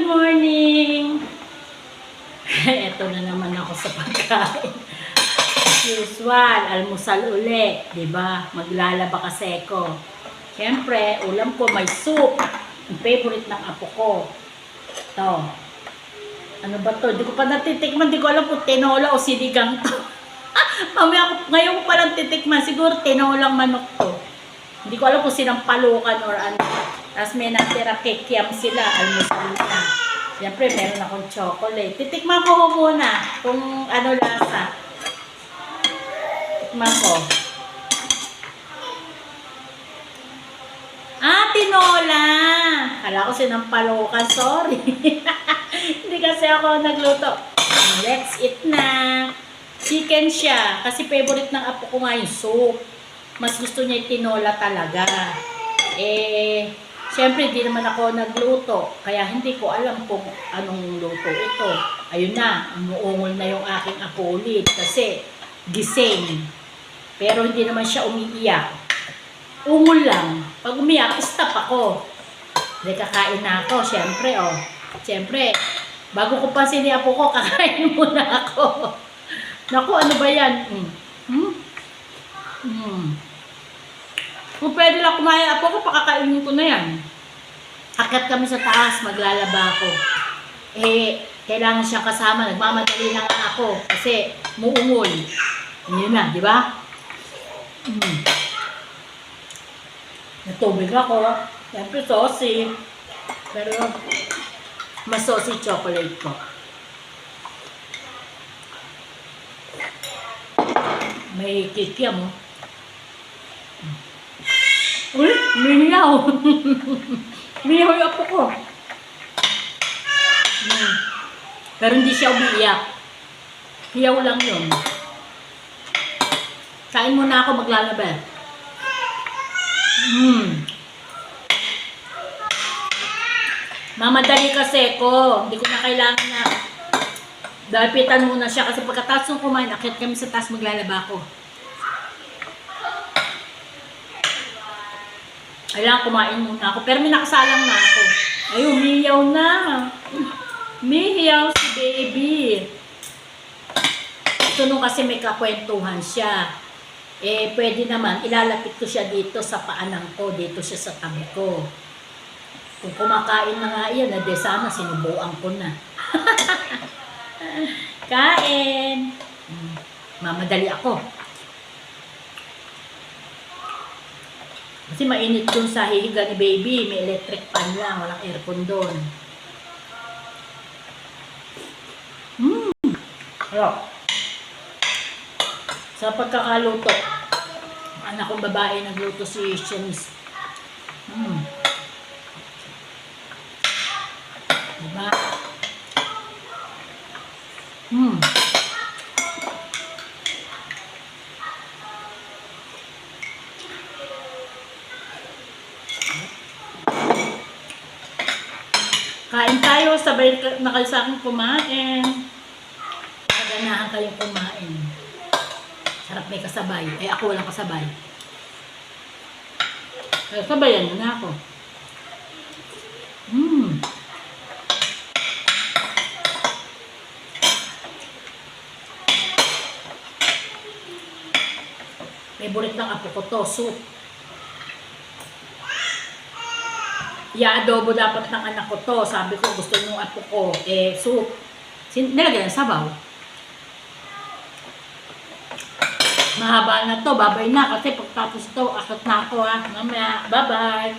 morning! Eto na naman ako sa pagkain. As usual, almusal uli. Diba? Maglalaba kasi ako. Siyempre, ulam ko may soup. Ang favorite ng apo ko. Ito. Ano ba to? Hindi ko pa natitikman. Hindi ko alam kung tinola o sinigang to. Ngayon ko palang titikman. Siguro tinolang manok to. Hindi ko alam kung sinampalukan or ano. Tapos may natira kikiam sila. Almusal na. Siyempre, meron akong chocolate. Titikman ko muna kung ano lasa. Tikman ko. Ah, tinola! Kala ko sinampalukan. Sorry. Hindi kasi ako nagluto. Let's eat na. Chicken siya. Kasi favorite ng apo ko nga yung soup. Mas gusto niya yung tinola talaga. Siyempre, hindi naman ako nagluto. Kaya hindi ko alam kung anong luto ito. Ayun na, umuungol na yung aking apo ulit. Kasi, gising. Pero hindi naman siya umiiyak. Ungol lang. Pag umiyak, stop ako. Hindi, kakain na ako. Siyempre, Siyempre, bago ko pa sini apo ko, kakain muna ako. Naku, ano ba yan? Kung pwede lang kumain apo ko, pakakainin ko na yan. Akyat kami sa taas, maglalaba ako. Kailangan siyang kasama. Nagmamadali na nga ako. Kasi, muungol. Yun na, di ba? Natubig ako. Siyempre, saucy. Pero, mas saucy chocolate ko. May kikiam, Uy, mihiyaw. Mihiyaw yung apo ko. Pero hindi siya umiiyak. Hiyaw lang yun. Kain muna ako, maglalaba. Mamadali kasi ko. Hindi ko na kailangan na dapitan muna siya. Kasi pagkatapos ng kumain, akit kami sa taas, maglalaba ako. Kailangan kumain muna ako. Pero may nakasalang na ako. Ay, umiyaw na. Umiyaw si baby. Ito nung kasi may kakwentuhan siya. Pwede naman, ilalapit ko siya dito sa paanan ko. Dito siya sa tabi ko. Kung kumakain na nga yan, sana sinubuan ko na. Kain. Mamadali ako. Kasi mainit dun sa hihiga ni baby. May electric fan lang. Walang aircon dun. Hello. Sa pagkakaluto, anak kong babae nagluto si Shanice. Diba? Kain tayo, sabay na kayo sa akin kumain. Maganahan kayong kumain. Sarap may kasabay. Ako walang kasabay. Kaya sabayan mo na ako. Favorite ng apo ko to, soup. I-adobo dapat ng anak ko to. Sabi ko, gusto nung apo ko, soup. Nilagyan ng sabaw. Mahaba na to, babay na. Kasi pagtapos to, akot na ako ha. Mamaya, bye-bye.